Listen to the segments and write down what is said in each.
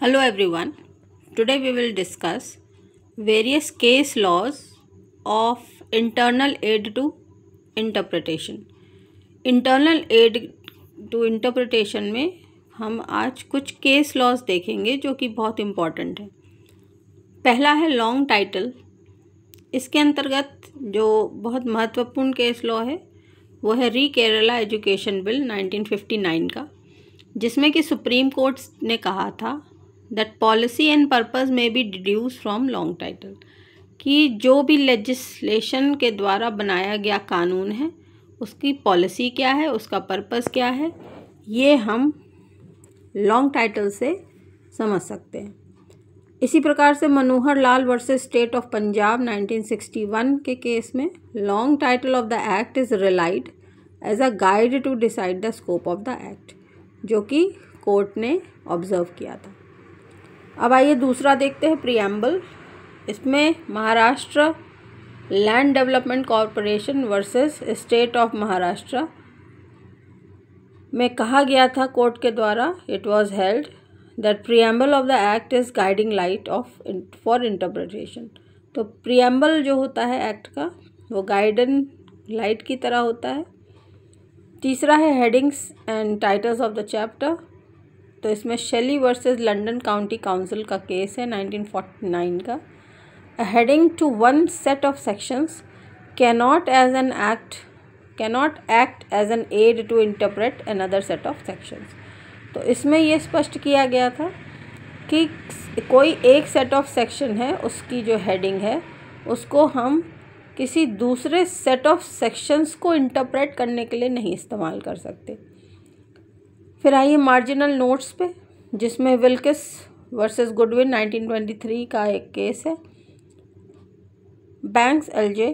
Hello everyone. Today we will discuss various case laws of internal aid to interpretation. Internal aid to interpretation में हम आज कुछ case laws देखेंगे जो कि बहुत इम्पॉर्टेंट है। पहला है लॉन्ग टाइटल। इसके अंतर्गत जो बहुत महत्वपूर्ण केस लॉ है वो है री केरला एजुकेशन बिल 1959 का, जिसमें कि सुप्रीम कोर्ट ने कहा था that policy and purpose may be deduce from long title, कि जो भी लेजिस्लेशन के द्वारा बनाया गया कानून है उसकी पॉलिसी क्या है, उसका पर्पस क्या है, ये हम लॉन्ग टाइटल से समझ सकते हैं। इसी प्रकार से Manohar Lal versus state of Punjab 1961 के केस में long title of the act is relied as a guide to decide the scope of the act, जो कि कोर्ट ने ऑब्जर्व किया था। अब आइए दूसरा देखते हैं, प्रीएम्बल। इसमें Maharashtra land development corporation versus state of Maharashtra में कहा गया था कोर्ट के द्वारा, it was held that preamble of the act is guiding light of for interpretation. तो प्रीएम्बल जो होता है एक्ट का वो गाइडेंस लाइट की तरह होता है। तीसरा है headings and titles of the chapter. तो इसमें शेली वर्सेस लंदन काउंटी काउंसिल का केस है 1949 का। A heading to one set of sections cannot act as an aid to interpret another set of sections। तो इसमें ये स्पष्ट किया गया था कि कोई एक सेट ऑफ सेक्शन है, उसकी जो हेडिंग है उसको हम किसी दूसरे सेट ऑफ सेक्शंस को इंटरप्रेट करने के लिए नहीं इस्तेमाल कर सकते। फिर आइए मार्जिनल नोट्स पे, जिसमें विल्किस वर्सेस गुडविन 1923 का एक केस है। Banks LJ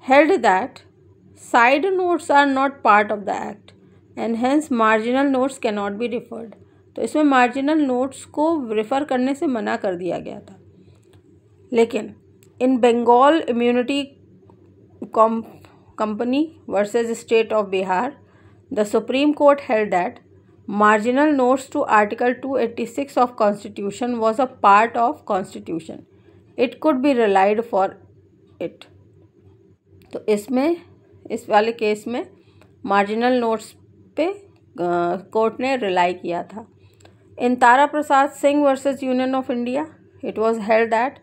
held that side notes are not part of the act and hence marginal notes cannot be referred। तो इसमें मार्जिनल नोट्स को रेफ़र करने से मना कर दिया गया था। लेकिन in Bengal immunity company versus state of Bihar the supreme court held that marginal notes to article 286 of constitution was a part of constitution, it could be relied for it। तो इसमें इस वाले केस में मार्जिनल नोट्स पे court ने rely किया था। In Tara Prasad Singh versus union of India it was held that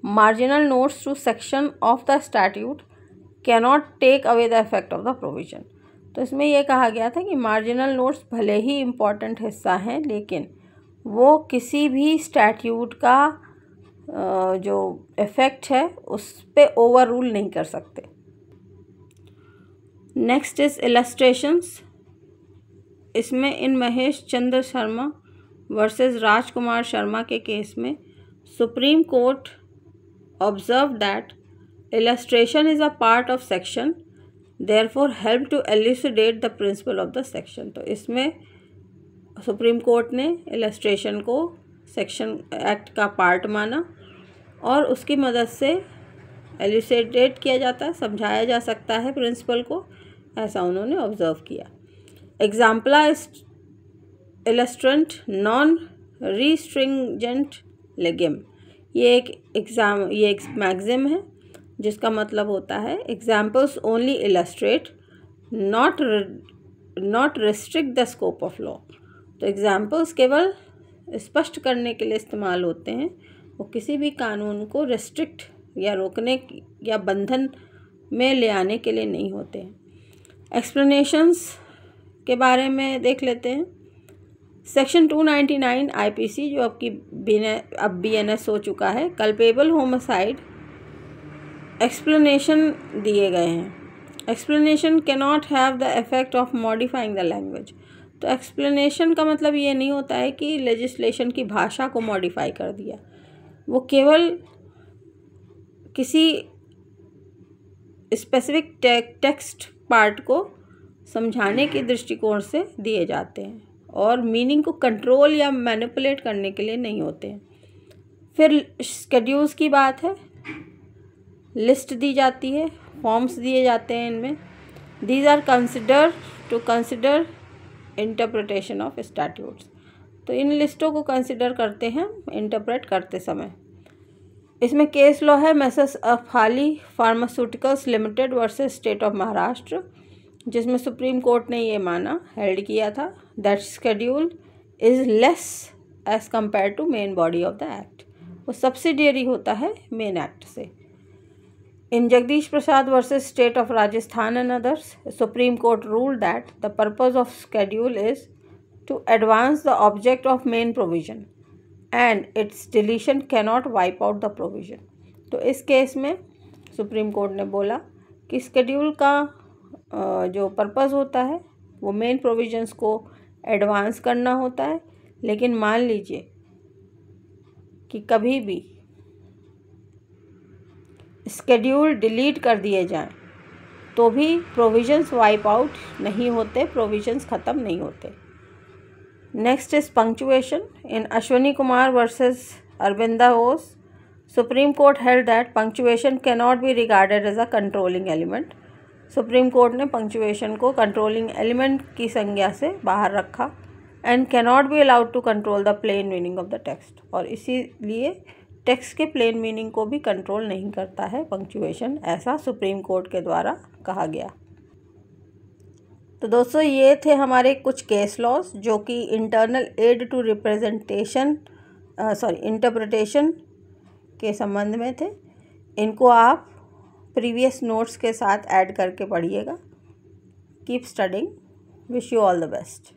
marginal notes to section of the statute cannot take away the effect of the provision. तो इसमें यह कहा गया था कि मार्जिनल नोट्स भले ही इम्पॉर्टेंट हिस्सा हैं, लेकिन वो किसी भी स्टैट्यूट का जो इफ़ेक्ट है उस पे ओवर रूल नहीं कर सकते। Next is illustrations. इसमें इन महेश चंद्र शर्मा वर्सेस राजकुमार शर्मा के केस में supreme court observe that illustration is a part of section therefore help to elucidate the principle of the section। तो इसमें सुप्रीम कोर्ट ने इलस्ट्रेशन को सेक्शन एक्ट का पार्ट माना और उसकी मदद से एल्यूसिडेट किया जाता है, समझाया जा सकता है प्रिंसिपल को, ऐसा उन्होंने ऑब्जर्व किया। एग्जाम्पला इलस्ट्रेंट नॉन रीस्ट्रिंजेंट लेगिम। ये एक मैक्सिम है जिसका मतलब होता है examples only illustrate not restrict the scope of law. तो एग्जाम्पल्स केवल स्पष्ट करने के लिए इस्तेमाल होते हैं, वो किसी भी कानून को रिस्ट्रिक्ट या रोकने या बंधन में ले आने के लिए नहीं होते हैं। एक्सप्लेनेशंस के बारे में देख लेते हैं। सेक्शन 299 आईपीसी जो अब BNS हो चुका है, कल्पेबल होमिसाइड एक्सप्लेनेशन दिए गए हैं। Explanation cannot have the effect of modifying the language. तो एक्सप्लेनेशन का मतलब ये नहीं होता है कि लेजिस्लेशन की भाषा को मॉडिफाई कर दिया, वो केवल किसी स्पेसिफिक टेक्स्ट पार्ट को समझाने के दृष्टिकोण से दिए जाते हैं और मीनिंग को कंट्रोल या मैनिपुलेट करने के लिए नहीं होते हैं। फिर शेड्यूल्स की बात है, लिस्ट दी जाती है, फॉर्म्स दिए जाते हैं इनमें। These are consider interpretation of statutes. तो इन लिस्टों को कंसिडर करते हैं इंटरप्रेट करते समय। इसमें केस लॉ है messrs Aphali pharmaceuticals limited versus state of Maharashtra, जिसमें सुप्रीम कोर्ट ने ये माना, हेल्ड किया था that schedule is less as compare to main body of the act. वो सब्सिडियरी होता है मेन एक्ट से। In Jagdish Prasad versus state of Rajasthan and others, supreme court ruled that the purpose of schedule is to advance the object of main provision and its deletion cannot wipe out the provision। तो इस case में supreme court ने बोला कि schedule का जो purpose होता है वो मेन प्रोविजंस को एडवांस करना होता है, लेकिन मान लीजिए कि कभी भी स्केड्यूल डिलीट कर दिए जाएं तो भी प्रोविजंस वाइप आउट नहीं होते, प्रोविजंस ख़त्म नहीं होते। Next is punctuation. In Ashwani Kumar versus Arvinda Bose, Supreme Court held that punctuation cannot be regarded as a controlling element। Supreme Court ने punctuation को controlling element की संज्ञा से बाहर रखा and cannot be allowed to control the plain meaning of the text। और इसीलिए text के प्लेन मीनिंग को भी कंट्रोल नहीं करता है punctuation, ऐसा सुप्रीम कोर्ट के द्वारा कहा गया। तो दोस्तों ये थे हमारे कुछ केस लॉज जो कि इंटरनल एड टू इंटरप्रिटेशन के संबंध में थे। इनको आप प्रीवियस नोट्स के साथ ऐड करके पढ़िएगा। Keep studying. Wish you all the best.